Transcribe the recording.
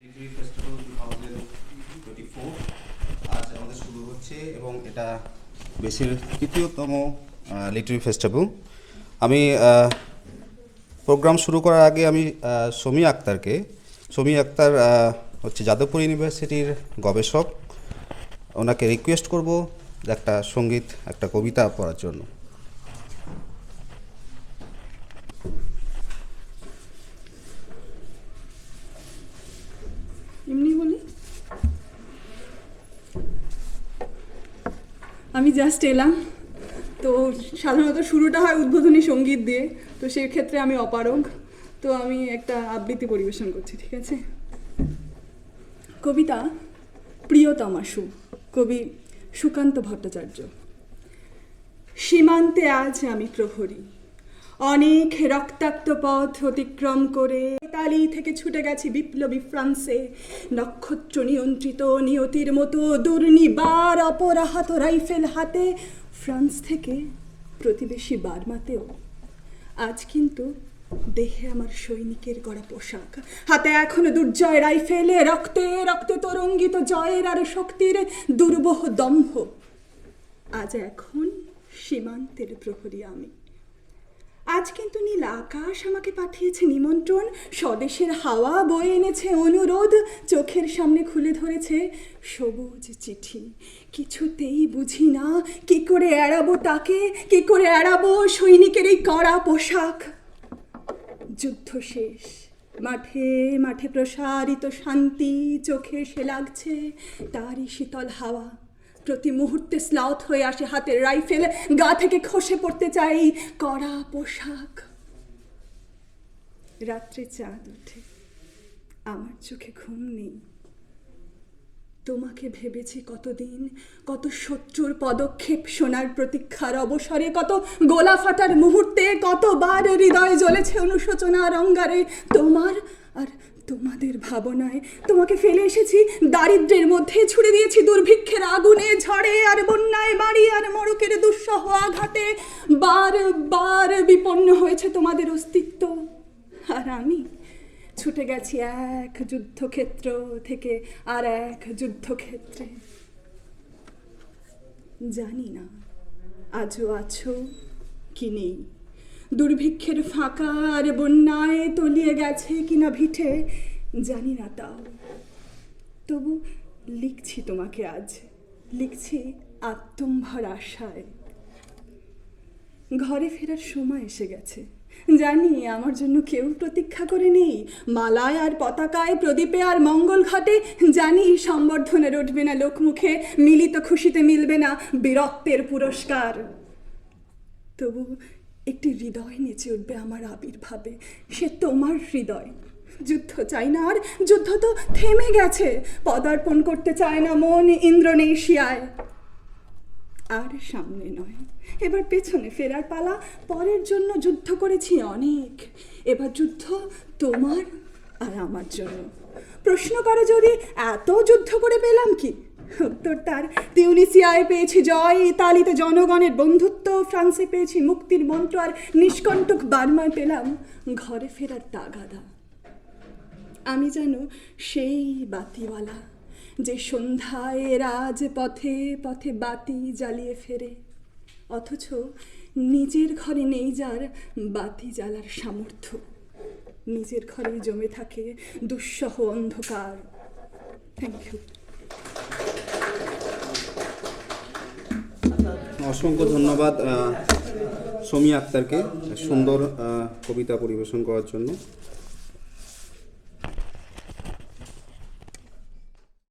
Literary festival 2024 আজ আমাদের শুরু হচ্ছে এবং এটা দেশের তৃতীয়তম লিটারি ফেস্টিভ্যাল। আমি প্রোগ্রাম শুরু করার আগে আমি সোমি আক্তার হচ্ছে যাদবপুর ইউনিভার্সিটির গবেষক, ওনাকে রিকোয়েস্ট করব একটা সঙ্গীত, একটা কবিতা পড়ার জন্য। এমনি বলি, আমি জাস্ট এলাম তো সাধারণত শুরুটা হয় উদ্বোধনী সঙ্গীত দিয়ে, তো সেক্ষেত্রে আমি অপারগ, তো আমি একটা আবৃত্তি পরিবেশন করছি, ঠিক আছে? কবিতা প্রিয়তমাশু, কবি সুকান্ত ভট্টাচার্য। সীমান্তে আজ আমি প্রহরী, অনেক রক্তাক্ত পথ অতিক্রম করে ইতালি থেকে ছুটে গেছি বিপ্লবী ফ্রান্সে, নক্ষত্র নিয়ন্ত্রিত নিয়তির মতো দুর্নিবার অপরাহত রাইফেল হাতে, ফ্রান্স থেকে প্রতিবেশী বার্মাতেও। আজ কিন্তু দেহে আমার সৈনিকের গড়া পোশাক, হাতে এখনো দুর্জয় রাইফেলে, রক্তে রক্তে তরঙ্গিত জয়ের আর শক্তির দুর্বহ দম্ভ। আজ এখন সীমান্তের প্রহরী আমি। আজ কিন্তু নীল আকাশ আমাকে পাঠিয়েছে নিমন্ত্রণ, স্বদেশের হাওয়া বয়ে এনেছে অনুরোধ, চোখের সামনে খুলে ধরেছে সবুজ চিঠি। কিছুতেই বুঝি না কি করে এড়াবো তাকে, কি করে এড়াবো সৈনিকের এই কড়া পোশাক। যুদ্ধ শেষ, মাঠে মাঠে প্রসারিত শান্তি, চোখে এসে লাগছে তারই শীতল হাওয়া। প্রতি মুহূর্তে স্লাউথ হয়ে আসে হাতের রাইফেল, গা থেকে খসে পড়তে চাই কড়া পোশাক। রাত্রে চাঁদ ওঠে, আমার চোখে ঘুম নেই। তোমাকে ভেবেছি কতদিন, কত শত্রুর পদক্ষেপ শোনার প্রতীক্ষার অবসরে, কত গোলা ফাটার মুহূর্তে, কতবার হৃদয় জ্বলেছে অনুশোচনার অঙ্গারে। তোমার আর তোমাদের ভাবনায় তোমাকে ফেলে এসেছি দারিদ্র্যের মধ্যে, ছুড়ে দিয়েছি দুর্ভিক্ষের আগুনে, ঝড়ে আর বন্যায়, বাড়ি আর মড়কের দুঃসহ আঘাতে। বার বার বিপন্ন হয়েছে তোমাদের অস্তিত্ব, আর আমি ছুটে গেছি এক যুদ্ধক্ষেত্র থেকে আর এক যুদ্ধক্ষেত্রে। জানি না আজও আছো কি নেই, দুর্ভিক্ষের ফাঁকা আর বন্যায় তলিয়ে গেছে কিনা ভিটে, জানি না তাও। তবু লিখছি তোমাকে আজ, লিখছি আত্মম্ভর আশায়। ঘরে ফেরার সময় এসে গেছে, জানি আমার জন্য কেউ প্রতীক্ষা করে নেই। মালায় আর পতাকায়, প্রদীপে আর মঙ্গল ঘটে, জানি সম্বর্ধনে উঠবে না লোকমুখে, মিলিত খুশিতে মিলবে না বীরত্বের পুরস্কার। তবু একটি হৃদয় নেচে উঠবে আমার আবির্ভাবে, সে তোমার হৃদয়। যুদ্ধ চাই না আর, যুদ্ধ তো থেমে গেছে। পদার্পণ করতে চায় না মন ইন্দ্রনেশিয়ায়। আর সামনে নয়, এবার পেছনে ফেরার পালা। পরের জন্য যুদ্ধ করেছি অনেক, এবার যুদ্ধ তোমার আর আমার জন্য। প্রশ্ন করো যদি এত যুদ্ধ করে পেলাম কি, উত্তর তার তিউনিসিয়ায় পেয়েছি জয়, ইতালিতে জনগণের বন্ধুত্ব, ফ্রান্সে পেয়েছি মুক্তির মন্ত্র, আর নিষ্কণ্টক বার্মায় পেলাম ঘরে ফেরার তাগাদা। আমি যেন সেই বাতিওয়ালা যে সন্ধ্যায় রাজ পথে পথে বাতি জ্বালিয়ে ফেরে, অথচ নিজের ঘরে নেই যার বাতি জ্বালার সামর্থ্য। নিজের ঘরেই জমে থাকে দুঃসহ অন্ধকার। Thank you. অসংখ্য ধন্যবাদ সোমি আক্তারকে সুন্দর কবিতা পরিবেশন করার জন্য।